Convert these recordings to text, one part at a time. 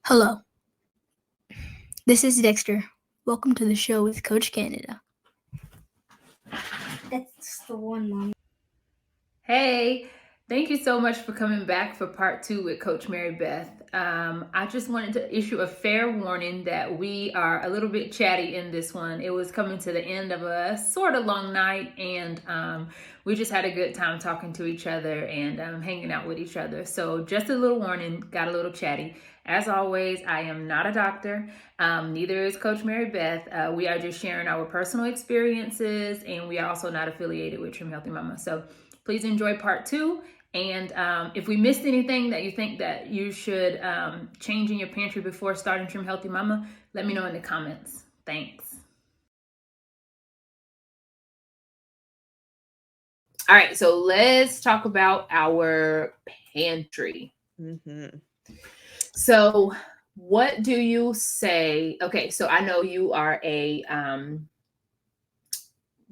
Hello, this is Dexter. Welcome to the show with Coach Canada. That's the one, Mom. Hey, thank you so much for coming back for part 2 with Coach Mary Beth. I just wanted to issue a fair warning that we are a little bit chatty in this one. It was coming to the end of a sort of long night, and we just had a good time talking to each other and hanging out with each other. So just a little warning, got a little chatty. As always, I am not a doctor. Neither is Coach Mary Beth. We are just sharing our personal experiences, and we are also not affiliated with Trim Healthy Mama. So please enjoy part 2. And if we missed anything that you think that you should change in your pantry before starting Trim Healthy Mama, let me know in the comments. Thanks. All right, so let's talk about our pantry. So what do you say? Okay, so I know you are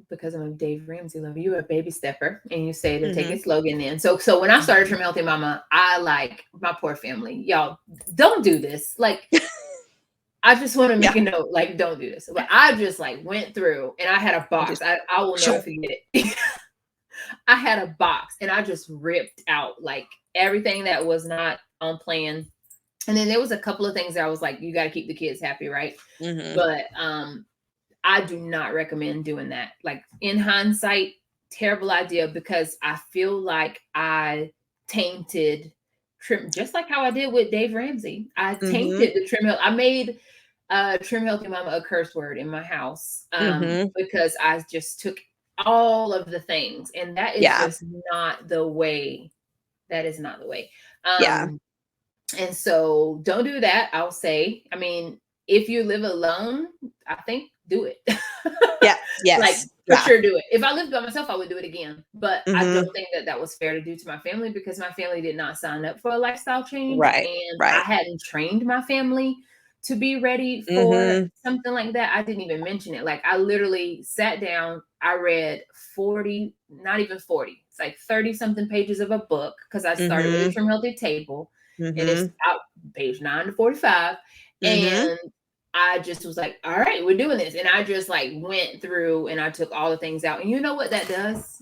because I'm a Dave Ramsey lover, you're a baby stepper, and you say to take a slogan in. So when I started Trim Healthy Mama, I like my poor family. Y'all, don't do this. Like, I just want to make a note, like, don't do this. But I just like went through, and I had a box. I will never forget it. I had a box, and I just ripped out like everything that was not on plan. And then there was a couple of things that I was like, you got to keep the kids happy, right? But I do not recommend doing that. Like, in hindsight, terrible idea, because I feel like I tainted Trim, just like how I did with Dave Ramsey. I tainted the Trim Health. I made Trim Healthy Mama a curse word in my house because I just took all of the things, and that is just not the way. That is not the way. And so don't do that, I'll say. I mean, if you live alone, I think do it. Like, for sure do it. If I lived by myself, I would do it again. But I don't think that was fair to do to my family, because my family did not sign up for a lifestyle change. And I hadn't trained my family to be ready for something like that. I didn't even mention it. Like, I literally sat down, I read 40, not even 40. It's like 30 something pages of a book, because I started with a Trim Healthy table. And it's out page 9 to 45. And I just was like, all right, we're doing this. And I just like went through and I took all the things out. And you know what that does?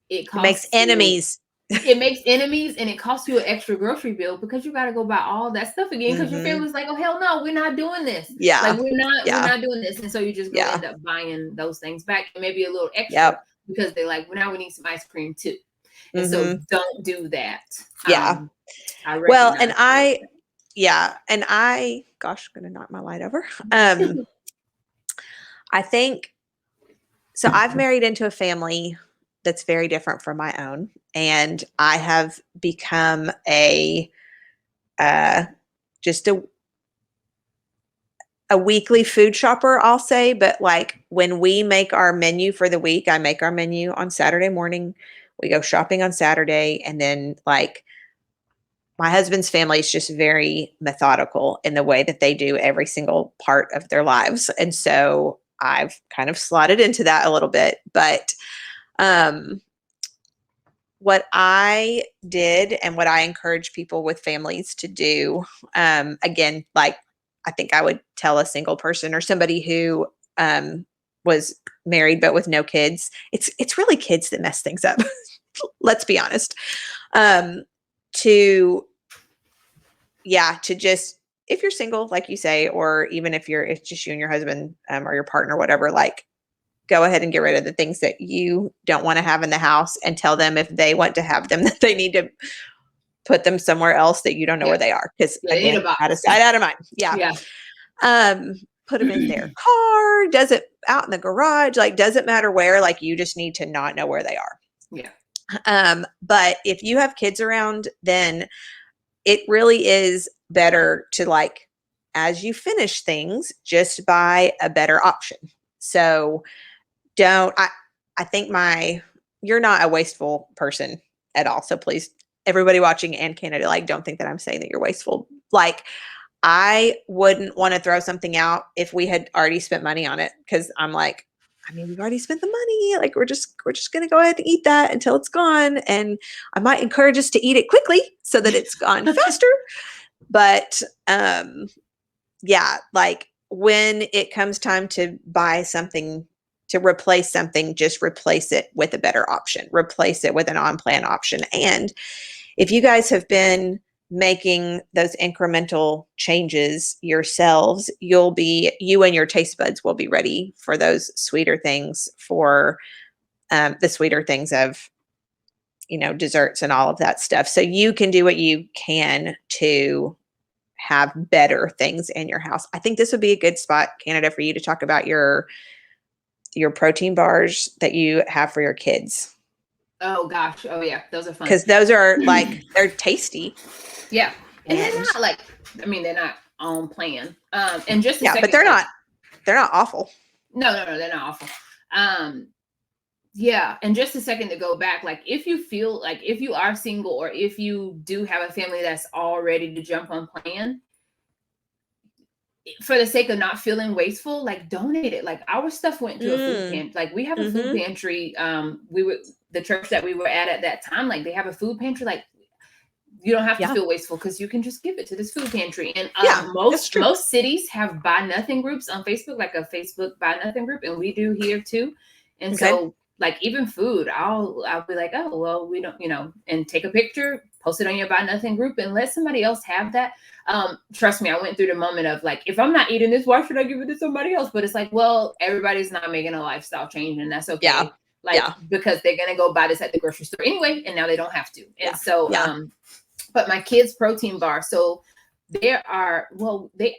It makes enemies. It makes enemies, and it costs you an extra grocery bill, because you got to go buy all that stuff again, because your family's like, oh, hell no, we're not doing this. Like, we're not doing this. And so you just go end up buying those things back, and maybe a litlittle extra, because they're like, well, now we need some ice cream too. And so don't do that. Well, and gosh, I'm going to knock my light over. I think, so I've married into a family that's very different from my own. And I have become just a weekly food shopper, I'll say. But like, when we make our menu for the week, I make our menu on Saturday morning. We go shopping on Saturday. And then, like, my husband's family is just very methodical in the way that they do every single part of their lives. And so I've kind of slotted into that a little bit. But what I did, and what I encourage people with families to do, again, like, I think I would tell a single person or somebody who was married but with no kids, it's really kids that mess things up. Let's be honest. To just, if you're single, like you say, or even if it's just you and your husband or your partner, whatever, like, go ahead and get rid of the things that you don't want to have in the house, and tell them if they want to have them, that they need to put them somewhere else that you don't know where they are. Because again, out of sight, out of mind. Put them in their car, out in the garage, like, doesn't matter where, like, you just need to not know where they are. But if you have kids around, then it really is better to, like, as you finish things, just buy a better option. So I think you're not a wasteful person at all. So please, everybody watching and Canada, like, don't think that I'm saying that you're wasteful. Like, I wouldn't want to throw something out if we had already spent money on it, because I'm like, I mean, we've already spent the money. Like, we're just going to go ahead and eat that until it's gone. And I might encourage us to eat it quickly so that it's gone faster. But yeah, like when it comes time to buy something, to replace something, just replace it with a better option, replace it with an on-plan option. And if you guys have been making those incremental changes yourselves, you and your taste buds will be ready for those sweeter things, for the sweeter things of, desserts and all of that stuff. So you can do what you can to have better things in your house. I think this would be a good spot, Canada, for you to talk about your protein bars that you have for your kids. Oh gosh. Oh yeah. Those are fun. Because those are like, they're tasty. Yeah. And they're not like, they're not on plan. And just yeah, but they're not awful. No, they're not awful. Yeah. And just a second to go back, like if you feel like if you are single or if you do have a family that's all ready to jump on plan, for the sake of not feeling wasteful, like donate it. Like our stuff went to a food pantry. Like we have a food pantry. The church that we were at that time, like they have a food pantry. Like you don't have to feel wasteful because you can just give it to this food pantry. And most cities have buy nothing groups on Facebook, like a Facebook buy nothing group, and we do here too. And so like even food, I'll be like, oh well, we don't, and take a picture, post it on your buy nothing group, and let somebody else have that. Trust me, I went through the moment of like, if I'm not eating this, why should I give it to somebody else? But it's like, well, everybody's not making a lifestyle change, and that's okay. Because they're gonna go buy this at the grocery store anyway, and now they don't have to. And so but my kids' protein bar, so they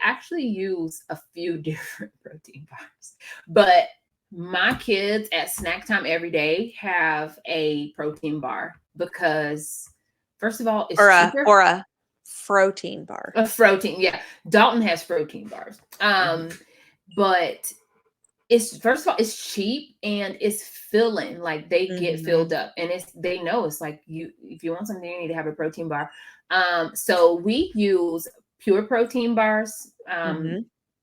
actually use a few different protein bars, but my kids at snack time every day have a protein bar because first of all, it's cheaper. Or a protein bar. A protein, yeah. Dalton has protein bars. But it's first of all, it's cheap and it's filling. Like they get filled up, and they know it's like if you want something, you need to have a protein bar. So we use pure protein bars.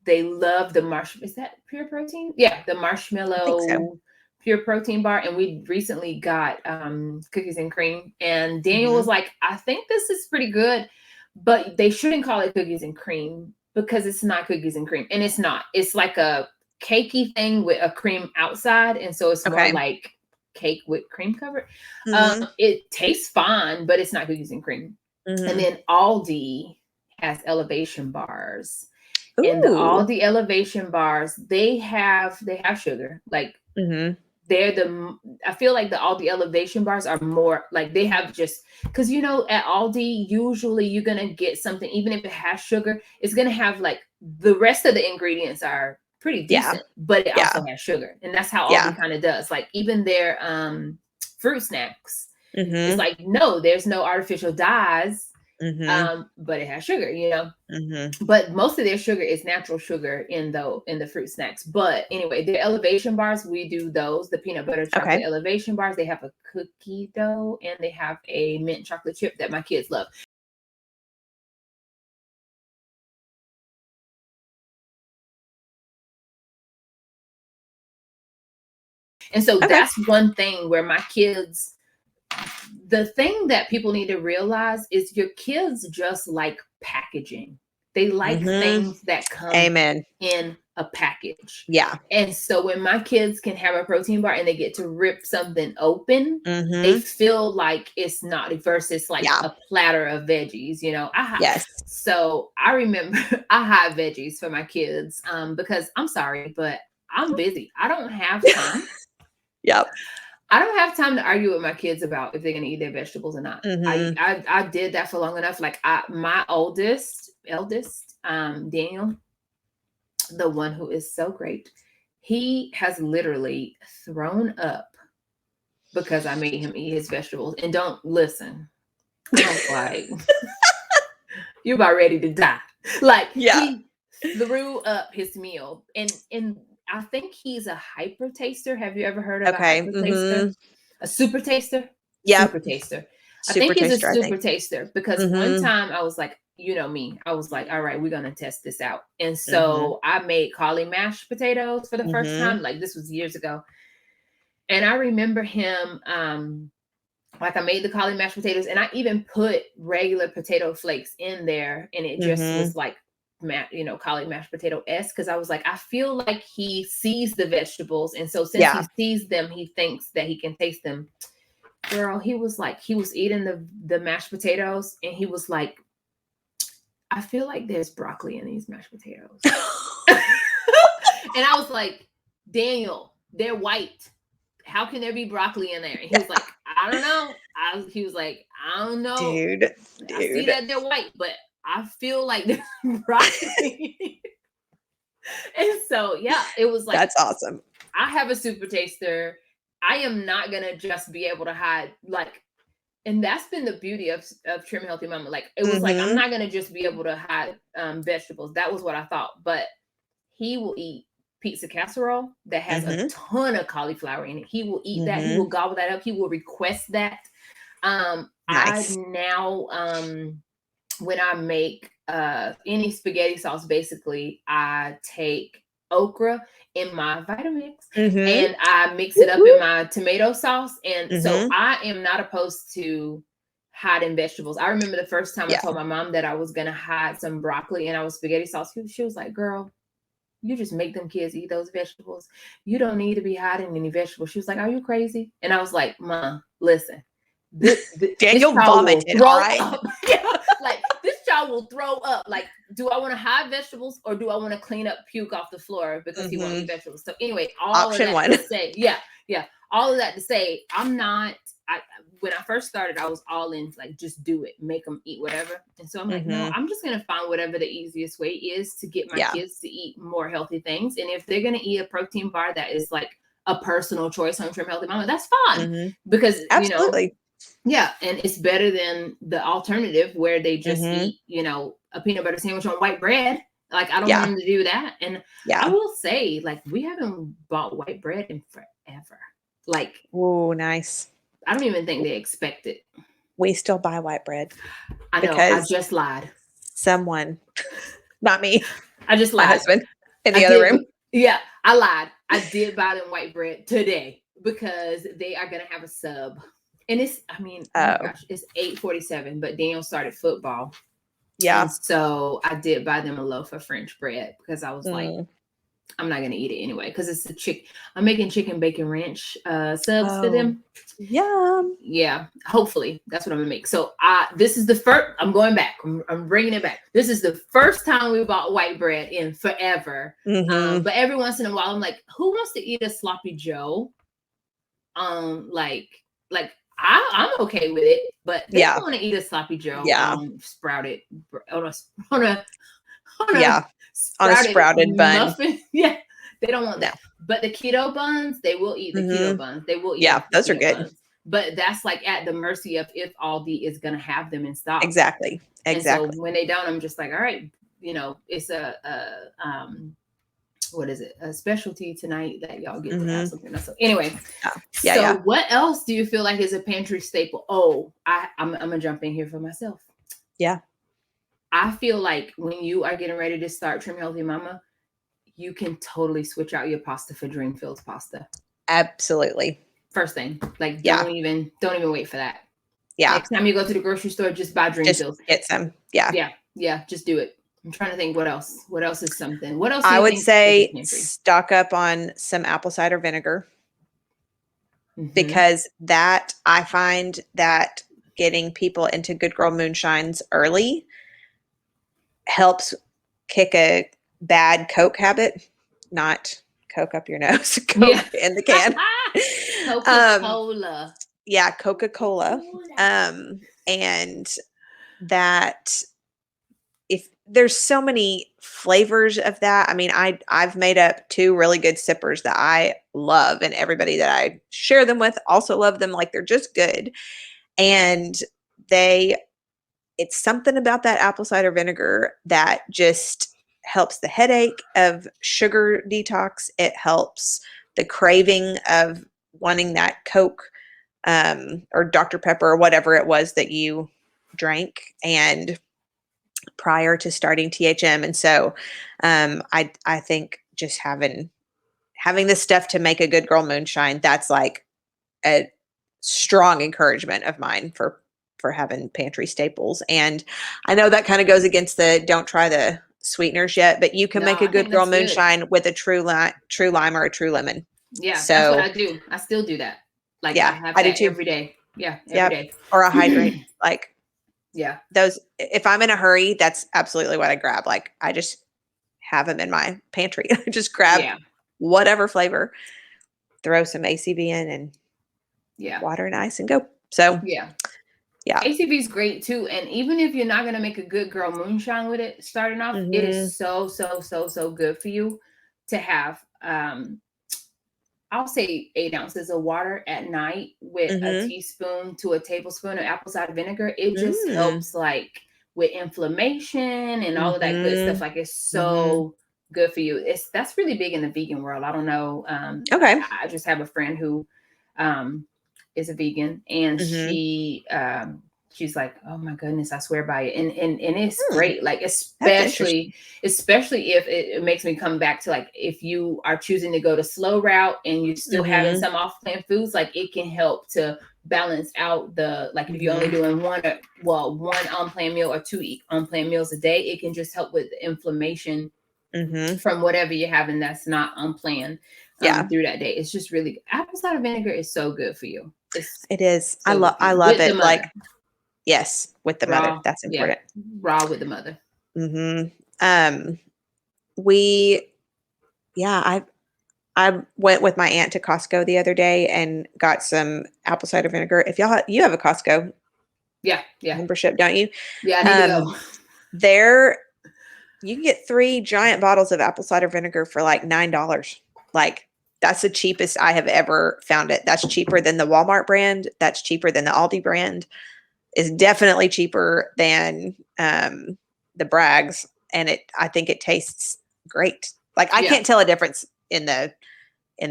They love the is that pure protein? Yeah, the marshmallow pure protein bar. And we recently got cookies and cream. And Daniel was like, I think this is pretty good, but they shouldn't call it cookies and cream because it's not cookies and cream. And it's not. It's like a cakey thing with a cream outside. And so it's more like cake with cream covered. It tastes fine, but it's not cookies and cream. And then Aldi has elevation bars. Ooh. And all the elevation bars, they have sugar. Like I feel like all the elevation bars are more like they have just because at Aldi usually you're gonna get something, even if it has sugar, it's gonna have like the rest of the ingredients are pretty decent, but it also has sugar. And that's how Aldi kind of does. Like even their fruit snacks, it's like, no, there's no artificial dyes. But it has sugar, but most of their sugar is natural sugar in the fruit snacks. But anyway, the elevation bars, we do those, the peanut butter chocolate elevation bars. They have a cookie dough and they have a mint chocolate chip that my kids love. And so that's one thing where my kids, the thing that people need to realize is your kids just like packaging. They like things that come in a package. Yeah. And so when my kids can have a protein bar and they get to rip something open, they feel like it's not versus like a platter of veggies, Yes. So I remember I hide veggies for my kids because I'm sorry, but I'm busy. I don't have time. I don't have time to argue with my kids about if they're going to eat their vegetables or not. I did that for long enough. Like my eldest, Daniel, the one who is so great, he has literally thrown up because I made him eat his vegetables. And don't listen. I was like, you're about ready to die. Like he threw up his meal. And I think he's a hyper taster. Have you ever heard of a hyper taster? A super taster? Yeah. Super taster. I think he's a super taster because one time I was like, me, I was like, all right, we're going to test this out. And so I made cauli mashed potatoes for the first time. Like this was years ago. And I remember him like I made the cauliflower mashed potatoes, and I even put regular potato flakes in there, and it just was like, cauliflower mashed potato-esque, because I was like, I feel like he sees the vegetables, and so since he sees them, he thinks that he can taste them. Girl, he was eating the mashed potatoes, and he was like, I feel like there's broccoli in these mashed potatoes. And I was like, Daniel, they're white. How can there be broccoli in there? And he was like, I don't know. He was like, I don't know. Dude. I see that they're white, but I feel like there's broccoli. And so, yeah, it was like, that's awesome. I have a super taster. I am not going to just be able to hide, like, and that's been the beauty of Trim Healthy Mama. Like, it was like, I'm not going to just be able to hide vegetables. That was what I thought. But he will eat pizza casserole that has a ton of cauliflower in it. He will eat that. He will gobble that up. He will request that. Nice. I now, when I make any spaghetti sauce, basically, I take okra in my Vitamix and I mix it up in my tomato sauce. And so I am not opposed to hiding vegetables. I remember the first time I told my mom that I was going to hide some broccoli in our spaghetti sauce. She was like, girl, you just make them kids eat those vegetables. You don't need to be hiding any vegetables. She was like, are you crazy? And I was like, Mom, listen. Daniel vomited, all right? Like, this child will throw up. Like, do I want to hide vegetables, or do I want to clean up puke off the floor because he won't eat vegetables? So anyway, Option one. To say, all of that to say, when I first started, I was all in, like, just do it, make them eat whatever. And so I'm like, no, I'm just going to find whatever the easiest way is to get my kids to eat more healthy things. And if they're going to eat a protein bar that is like a personal choice on Trim Healthy Mama, that's fine. Because, absolutely. Yeah, and it's better than the alternative where they just eat, a peanut butter sandwich on white bread. Like, I don't want them to do that. And I will say, like, we haven't bought white bread in forever. Like, oh, nice. I don't even think they expect it. We still buy white bread. I know. I just lied. Someone, not me. I just lied. My husband in the other room. Yeah, I lied. I did buy them white bread today because they are going to have a sub. And it's, oh my gosh, it's 8:47, but Daniel started football. Yeah. And so I did buy them a loaf of French bread because I was like, I'm not going to eat it anyway because it's I'm making chicken bacon ranch subs for them. Yum. Yeah, hopefully that's what I'm going to make. So this is the first, I'm going back. I'm bringing it back. This is the first time we bought white bread in forever. But every once in a while, I'm like, who wants to eat a sloppy Joe? I'm okay with it, but they don't want to eat a sloppy Joe. Sprouted on a sprouted bun. Muffin. Yeah, they don't want that. But the keto buns, they will eat the keto buns. They will eat. Yeah, those are good. Buns. But that's like at the mercy of if Aldi is going to have them in stock. Exactly. And so when they don't, I'm just like, all right, it's what is it? A specialty tonight that y'all get to have something else. So anyway, what else do you feel like is a pantry staple? Oh, I'm gonna jump in here for myself. Yeah. I feel like when you are getting ready to start Trim Healthy Mama, you can totally switch out your pasta for Dreamfields pasta. Absolutely. First thing, like don't even wait for that. Yeah. Next time you go to the grocery store, just buy Dreamfields. Just get some. Yeah. Yeah. Just do it. I'm trying to think what else. What else is something? What else? I would say stock up on some apple cider vinegar because that I find that getting people into Good Girl Moonshines early helps kick a bad Coke habit, not Coke up your nose, Coke in the can. Coca-Cola. Yeah, Coca-Cola. And that if there's so many flavors of that. I mean, I've made up 2 really good sippers that I love, and everybody that I share them with also love them. Like, they're just good. And it's something about that apple cider vinegar that just helps the headache of sugar detox. It helps the craving of wanting that Coke or Dr. Pepper or whatever it was that you drank and prior to starting THM. And so I think just having this stuff to make a Good Girl Moonshine, that's like strong encouragement of mine for having pantry staples. And I know that kind of goes against the don't try the sweeteners yet, but you can make a I think good girl that's good. moonshine with a true lime or a true lemon. Yeah, So that's what I do. I still do that. Like I have I do that too. every day. Yeah, every day. Or a hydrate. Like yeah, those, if I'm in a hurry, that's absolutely what I grab. Like I just have them in my pantry. I just grab whatever flavor, throw some ACV in and water and ice and go. So yeah. ACV is great too. And even if you're not going to make a good girl moonshine with it starting off, it is so good for you to have, I'll say 8 ounces of water at night with a teaspoon to a tablespoon of apple cider vinegar. It just helps like with inflammation and all of that good stuff. Like it's so good for you. That's really big in the vegan world. I don't know. I just have a friend who is a vegan, and she's like, oh my goodness, I swear by it. And it's great. Like, especially if it makes me come back to like, if you are choosing to go the slow route and you're still having some off-plan foods, like it can help to balance out the, like if you're only doing one on-plan meal or 2 on-plan meals a day, it can just help with the inflammation from whatever you're having that's not unplanned through that day. It's just really, apple cider vinegar is so good for you. It is. I love it. Like, yes, with the mother. That's important. Yeah, raw with the mother. I went with my aunt to Costco the other day and got some apple cider vinegar. If you have a Costco membership, don't you? Yeah, I need to go. There, you can get 3 giant bottles of apple cider vinegar for like $9. Like, that's the cheapest I have ever found it. That's cheaper than the Walmart brand. That's cheaper than the Aldi brand. Is definitely cheaper than the Bragg's, and I think it tastes great. Like I can't tell a difference in the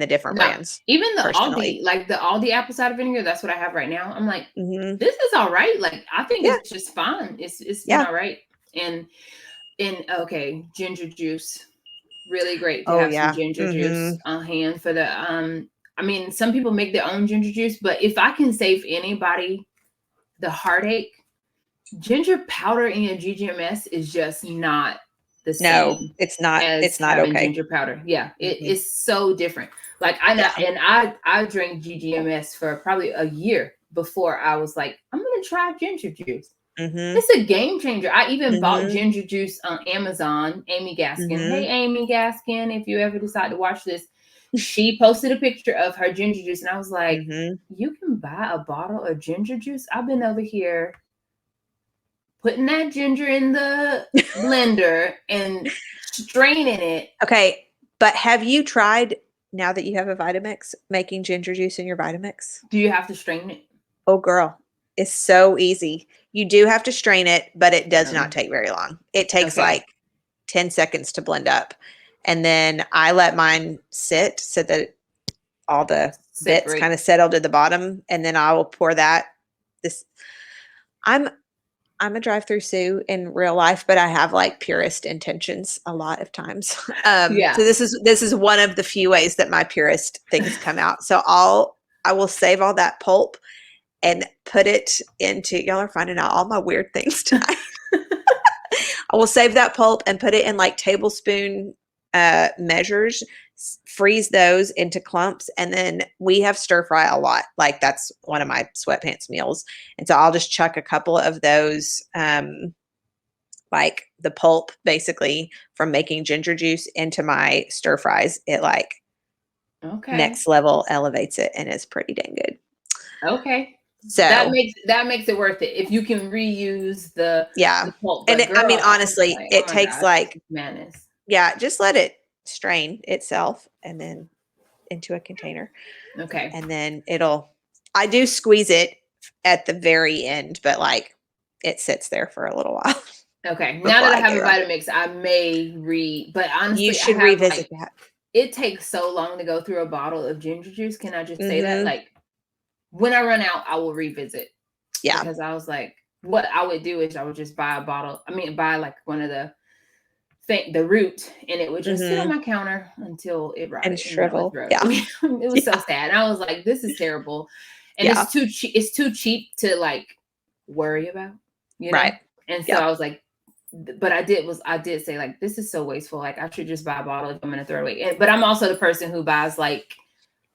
different brands. Even the Aldi, like the Aldi apple cider vinegar, that's what I have right now. I'm like, this is all right. Like I think it's just fine. It's been all right. And ginger juice, really great to have some ginger juice on hand for the I mean, some people make their own ginger juice, but if I can save anybody the heartache, ginger powder in your GGMS is just not the same. No, it's not. It's not okay. Ginger powder, it is so different. Like I drank GGMS for probably a year before I was like, I'm gonna try ginger juice. It's a game changer. I even bought ginger juice on Amazon. Amy Gaskin. Hey, Amy Gaskin, if you ever decide to watch this, she posted a picture of her ginger juice, and I was like, you can buy a bottle of ginger juice? I've been over here putting that ginger in the blender and straining it. Okay, but have you tried, now that you have a Vitamix, making ginger juice in your Vitamix? Do you have to strain it? Oh, girl, it's so easy. You do have to strain it, but it does not take very long. It takes like 10 seconds to blend up. And then I let mine sit so that all the bits kind of settle to the bottom. And then I will pour that. I'm a drive-through Sue in real life, but I have like purist intentions a lot of times. So this is one of the few ways that my purist things come out. So I will save all that pulp and put it into, y'all are finding out all my weird things tonight. I will save that pulp and put it in like tablespoon measures, freeze those into clumps. And then we have stir fry a lot. Like that's one of my sweatpants meals. And so I'll just chuck a couple of those, like the pulp basically from making ginger juice into my stir fries. It like next level elevates it, and it's pretty dang good. Okay. So that makes it worth it if you can reuse the pulp. And I mean, honestly, like, it takes like madness. Yeah, just let it strain itself and then into a container. Okay. And then I do squeeze it at the very end, but like it sits there for a little while. Okay. Now that I have a Vitamix, I may but honestly, you should revisit that. It takes so long to go through a bottle of ginger juice. Can I just say that? Like, when I run out, I will revisit. Yeah. Because I was like, what I would do is I would just buy like one of the root, and it would just sit on my counter until it rotted and shrivel. Yeah. It was so sad. And I was like, this is terrible. And it's too cheap. It's too cheap to like worry about, you know? Right. And so I was like, but I did say like, this is so wasteful. Like I should just buy a bottle if I'm going to throw it away. But I'm also the person who buys like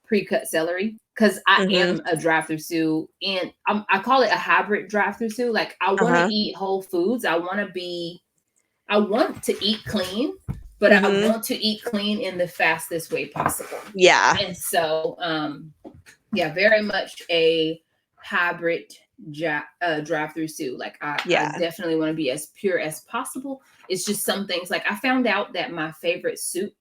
pre-cut celery because I am a drive-through Sue, and I call it a hybrid drive-through Sue. Like I want to eat whole foods. I want to eat clean, but I want to eat clean in the fastest way possible. Yeah. And so, very much a hybrid drive-through Sue. Like I definitely want to be as pure as possible. It's just some things like I found out that my favorite soup,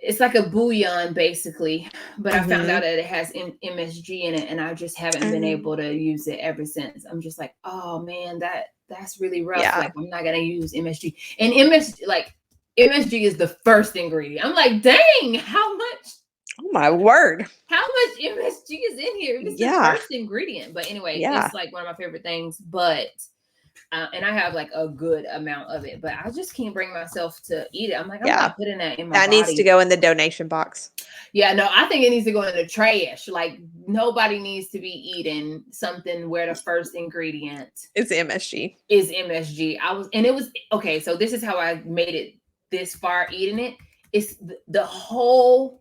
it's like a bouillon basically, but I found out that it has MSG in it, and I just haven't been able to use it ever since. I'm just like, oh man, that's really rough. Yeah. Like I'm not gonna use MSG, and MSG is the first ingredient. I'm like, dang, how much? Oh my word! How much MSG is in here? It's the first ingredient, but anyway, it's like one of my favorite things. But and I have like a good amount of it, but I just can't bring myself to eat it. I'm like, I'm not putting that in my body. That needs to go in the donation box. Yeah, no, I think it needs to go in the trash. Like nobody needs to be eating something where the first ingredient is MSG. It was okay. So this is how I made it this far eating it. It's the whole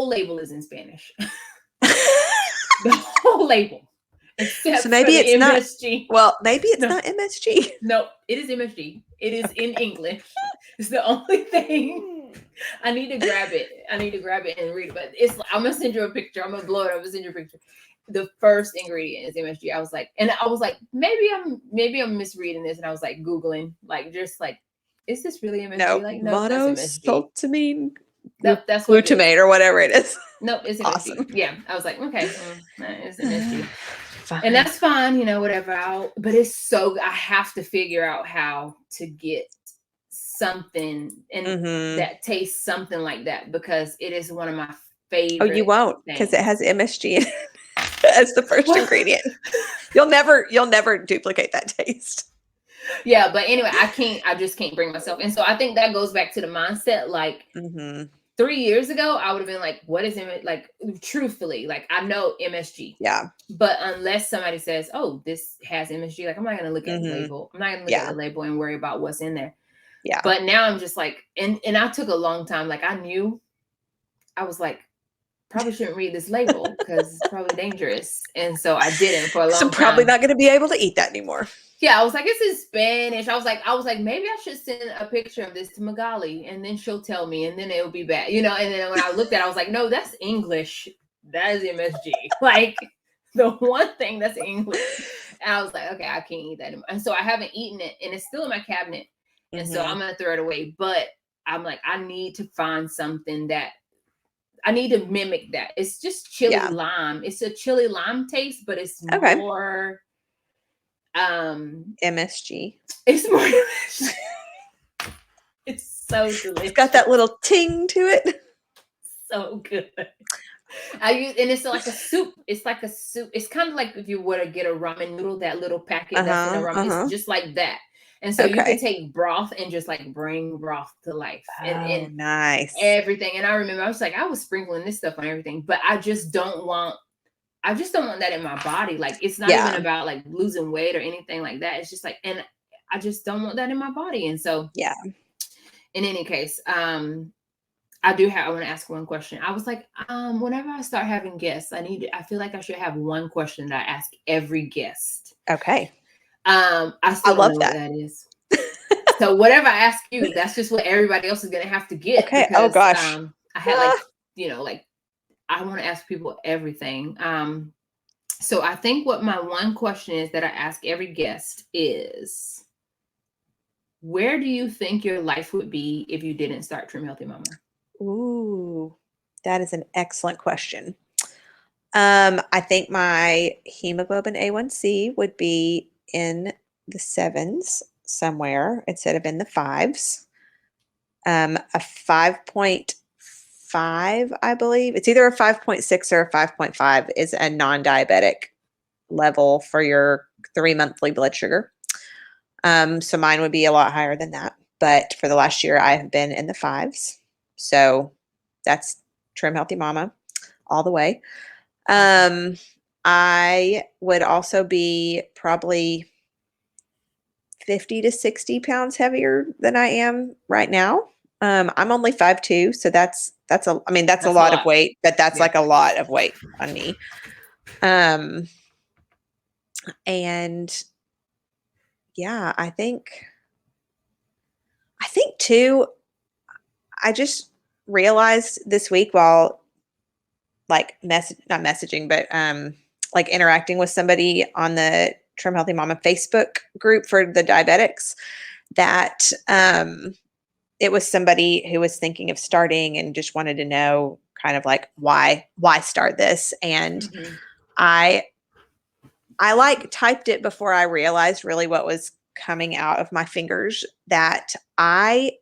label is in Spanish. The whole label. Except so maybe it's MSG. Not. Well, maybe it's not MSG. No, it is MSG. It is in English. It's the only thing. I need to grab it. and read it. But I'm gonna send you a picture. I'm gonna blow it up and send you a picture. The first ingredient is MSG. I was like, maybe I'm misreading this, and I was like Googling, like just like, is this really MSG? No, like no, that's MSG. monosultamine. That's glutamate or whatever it is. Nope, it's MSG. Awesome. Yeah, I was like, okay, it's MSG. Fine. And that's fine, whatever. But it's so I have to figure out how to get something that tastes something like that, because it is one of my favorite. Oh, you won't, because it has MSG in it as the first ingredient. You'll never duplicate that taste. Yeah, but anyway, I just can't bring myself. And so I think that goes back to the mindset. Like 3 years ago, I would have been like, what is it? Like, truthfully, like I know MSG. Yeah. But unless somebody says, oh, this has MSG, like I'm not going to look at the label. I'm not going to look at the label and worry about what's in there. Yeah. But now I'm just like, and I took a long time. Like I was like, probably shouldn't read this label because it's probably dangerous. And so I didn't for a long time. So probably not going to be able to eat that anymore. Yeah, I was like, it's in Spanish. I was like, maybe I should send a picture of this to Magali, and then she'll tell me, and then it'll be bad, And then when I looked at it, I was like, no, that's English. That is MSG. Like the one thing that's English. And I was like, okay, I can't eat that anymore. And so I haven't eaten it, and it's still in my cabinet. And so I'm gonna throw it away. But I'm like, I need to find something that I need to mimic that. It's just chili lime. It's a chili lime taste, but it's more MSG. It's more MSG. It's so delicious. It's got that little ting to it. So good. And it's like a soup. It's like a soup. It's kind of like if you were to get a ramen noodle, that little packet that's in a ramen. It's just like that. And so you can take broth and just like bring broth to life. And nice. Everything. And I remember I was like, I was sprinkling this stuff on everything, but I just don't want that in my body. Like it's not even about like losing weight or anything like that. It's just like, and I just don't want that in my body. And so in any case, I want to ask one question. I was like, whenever I start having guests, I feel like I should have one question that I ask every guest. Okay. I still don't know what that is. So whatever I ask you, that's just what everybody else is going to have to get. Okay. Because, oh gosh. I had I want to ask people everything. So I think what my one question is that I ask every guest is, where do you think your life would be if you didn't start Trim Healthy Mama? Ooh, that is an excellent question. I think my hemoglobin A1C would be in the 7s somewhere instead of in the 5s. A 5.5, I believe. It's either a 5.6 or a 5.5 is a non-diabetic level for your 3 monthly blood sugar. So mine would be a lot higher than that. But for the last year, I have been in the 5s. So that's Trim Healthy Mama. all the way. I would also be probably 50 to 60 pounds heavier than I am right now. I'm only 5'2", so that's a lot of weight, but that's like a lot of weight on me. And yeah, I think too, I just realized this week while like not messaging, but like interacting with somebody on the Trim Healthy Mama Facebook group for the diabetics, that it was somebody who was thinking of starting and just wanted to know kind of like why start this. And I like typed it before I realized really what was coming out of my fingers, that I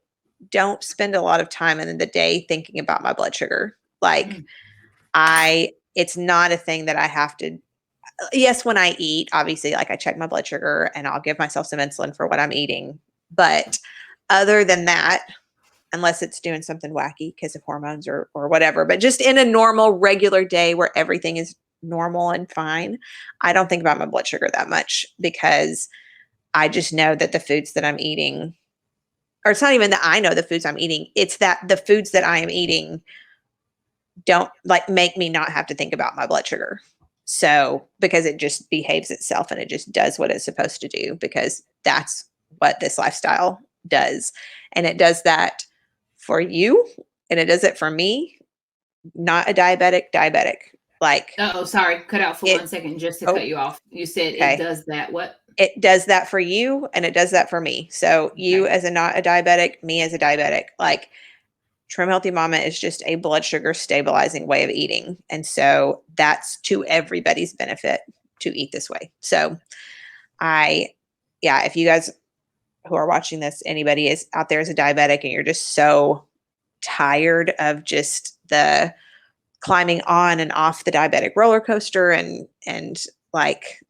don't spend a lot of time in the day thinking about my blood sugar. Like it's not a thing that I have to, yes, when I eat, obviously, like I check my blood sugar and I'll give myself some insulin for what I'm eating. But other than that, unless it's doing something wacky because of hormones or whatever, but just in a normal, regular day where everything is normal and fine, I don't think about my blood sugar that much, because I just know that the foods that I'm eating, or it's not even that I know the foods I'm eating, it's that the foods that I am eating don't like make me not have to think about my blood sugar. So, because it just behaves itself and it just does what it's supposed to do, because that's what this lifestyle does. And it does that for you, and it does it for me, not a diabetic. Like, sorry, cut out for 1 second just to cut you off. You said it does that what? It does that for you, and it does that for me. So you as a not a diabetic, me as a diabetic, like Trim Healthy Mama is just a blood sugar stabilizing way of eating. And so that's to everybody's benefit to eat this way. So if you guys who are watching this, anybody is out there as a diabetic and you're just so tired of just the climbing on and off the diabetic roller coaster, and like,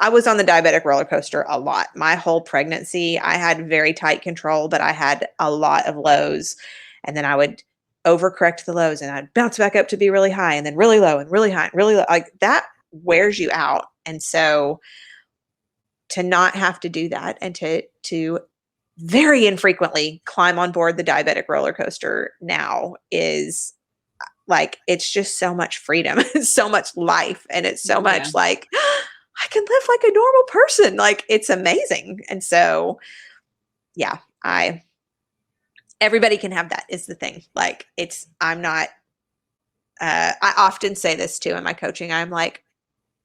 I was on the diabetic roller coaster a lot. My whole pregnancy, I had very tight control, but I had a lot of lows, and then I would overcorrect the lows and I'd bounce back up to be really high, and then really low and really high and really low. Like, that wears you out. And so to not have to do that, and to very infrequently climb on board the diabetic roller coaster now, is like, it's just so much freedom. It's so much life, and it's so much like, I can live like a normal person. Like, it's amazing. And so, yeah, everybody can have that, is the thing. Like, I'm not, I often say this too in my coaching. I'm like,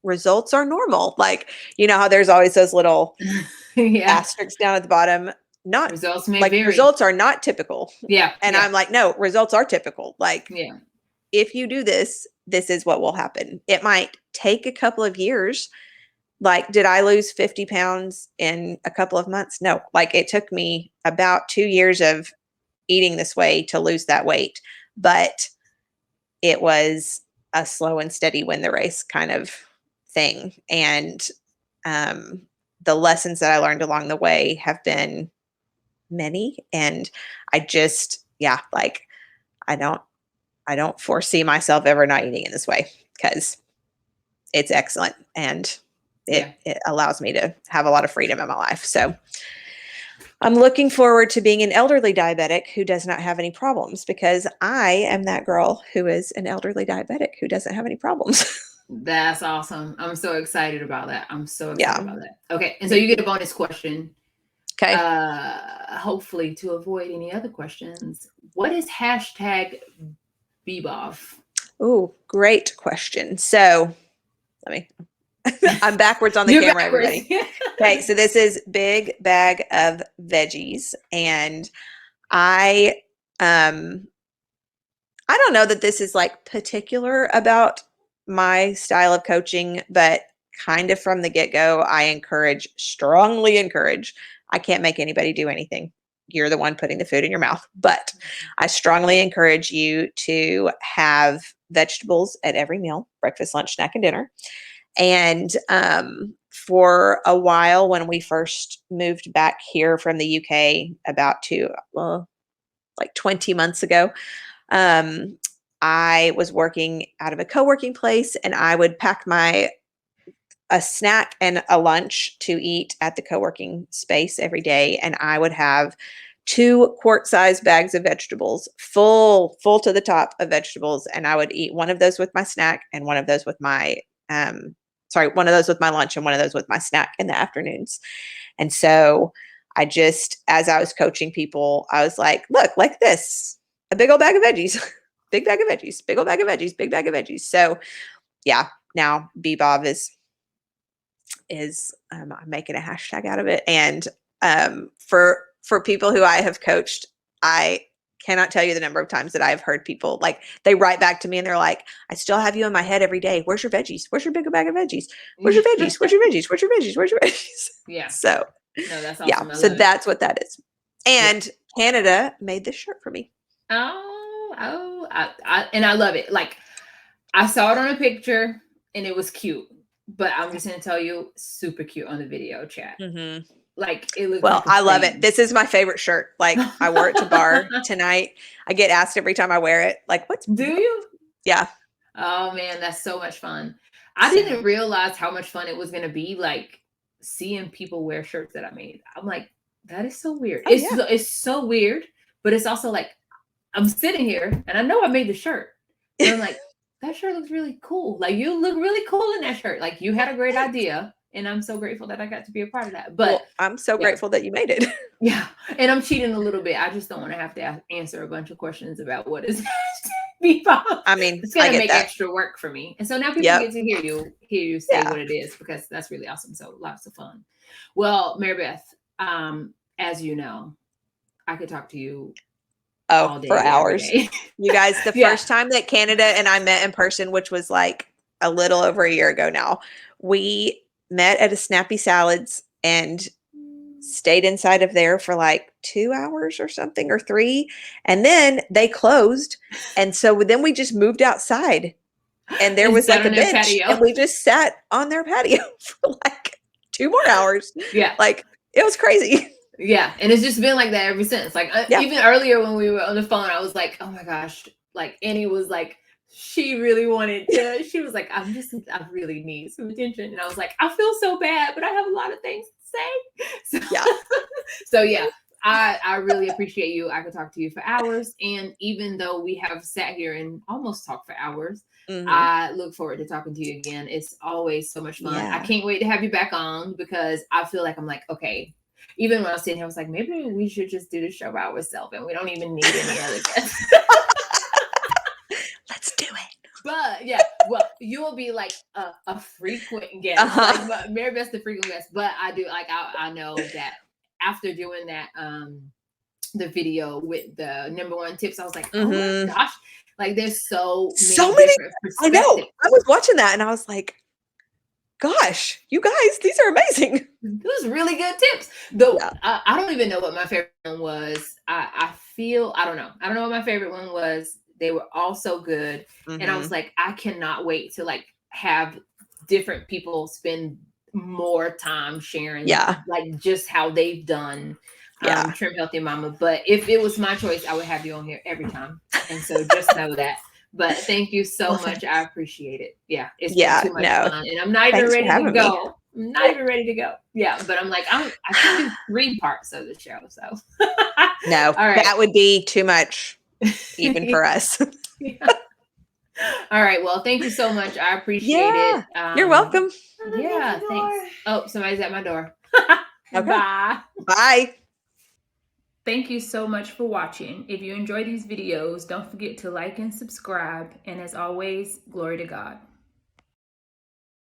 results are normal. Like, you know how there's always those little asterisks down at the bottom. Not results may like vary. Results are not typical. Yeah. And I'm like, no, results are typical. Like, if you do this, this is what will happen. It might take a couple of years. Like, did I lose 50 pounds in a couple of months? No. Like, it took me about 2 years of eating this way to lose that weight. But it was a slow and steady win the race kind of thing. And the lessons that I learned along the way have been many. And I just, like, I don't foresee myself ever not eating in this way, because it's excellent, and it allows me to have a lot of freedom in my life. So I'm looking forward to being an elderly diabetic who does not have any problems, because I am that girl who is an elderly diabetic who doesn't have any problems. That's awesome. I'm so excited about that. Okay. And so you get a bonus question. Okay. Hopefully to avoid any other questions. What is hashtag BBOF? Oh, great question. So I'm backwards on the camera, everybody. Okay, so this is big bag of veggies, and I don't know that this is like particular about my style of coaching, but kind of from the get-go, I strongly encourage. I can't make anybody do anything. You're the one putting the food in your mouth, but I strongly encourage you to have vegetables at every meal: breakfast, lunch, snack, and dinner. And for a while, when we first moved back here from the UK about like 20 months ago, I was working out of a co-working place, and I would pack a snack and a lunch to eat at the co-working space every day. And I would have 2 quart-sized bags of vegetables, full to the top of vegetables. And I would eat one of those with my snack and one of those with my, one of those with my lunch and one of those with my snack in the afternoons. And so as I was coaching people, I was like, look, like this, a big old bag of veggies, big bag of veggies, big old bag of veggies, big bag of veggies. So yeah, now BBOV is I'm making a hashtag out of it. And for people who I have coached, I cannot tell you the number of times that I've heard people like they write back to me and they're like, I still have you in my head every day. Where's your veggies? Where's your big bag of veggies? Where's your veggies? Where's your veggies? Where's your veggies? Where's your veggies? Yeah. So no, that's awesome. Yeah. So that's what that is. And Canada made this shirt for me. And I love it. Like I saw it on a picture and it was cute, but I'm just going to tell you, super cute on the video chat. Mm-hmm. Like it looks well, like I love it. This is my favorite shirt. Like I wore it to bar tonight. I get asked every time I wear it, like, do you? Yeah. Oh man, that's so much fun. I didn't realize how much fun it was going to be. Like seeing people wear shirts that I made. I'm like, that is so weird. It's so weird, but it's also like, I'm sitting here and I know I made the shirt. And I'm like, that shirt looks really cool. Like you look really cool in that shirt. Like you had a great idea. And I'm so grateful that I got to be a part of that. But I'm so grateful that you made it. Yeah. And I'm cheating a little bit. I just don't want to have to answer a bunch of questions about what is BBOV. I mean, it's going to make extra work for me. And so now people get to hear you say what it is, because that's really awesome. So lots of fun. Well, Mary Beth, as you know, I could talk to you all day, for hours. You guys, the first time that Canada and I met in person, which was like a little over a year ago now, we met at a Snappy Salads and stayed inside of there for like 2 hours or something, or 3. And then they closed. And so then we just moved outside and there was like a bench and we just sat on their patio for like 2 more hours. Yeah. Like it was crazy. Yeah. And it's just been like that ever since. Like even earlier when we were on the phone, I was like, oh my gosh. Like Annie was like, she really wanted to, she was like, I really need some attention. And I was like, I feel so bad, but I have a lot of things to say. So yeah, I really appreciate you. I could talk to you for hours. And even though we have sat here and almost talked for hours, I look forward to talking to you again. It's always so much fun. I can't wait to have you back on, because I feel like I'm like, okay, even when I was sitting here, I was like, maybe we should just do the show by ourselves and we don't even need any other guests. Let's do it. But yeah, well, you will be like a frequent guest. Like Mary Beth's the frequent guest. But I do like I know that after doing that the video with the number 1 tips, I was like, oh my gosh, like there's so many different perspectives. I know. I was watching that and I was like, gosh, you guys, these are amazing. Those really good tips. Though I don't even know what my favorite one was. I don't know what my favorite one was. They were all so good. And I was like, I cannot wait to like have different people spend more time sharing like just how they've done Trim Healthy Mama. But if it was my choice, I would have you on here every time. And so just know that. But thank you so much. I appreciate it. Yeah. It's been too much fun. And I'm not even ready to go. I'm not even ready to go. Yeah. But I'm like, I can do 3 parts of the show. So no, all right. That would be too much. Even for us. All right. Well, thank you so much. I appreciate it. You're welcome. Yeah. Thanks. Oh, somebody's at my door. Okay. Bye. Bye. Thank you so much for watching. If you enjoy these videos, don't forget to like and subscribe. And as always, glory to God.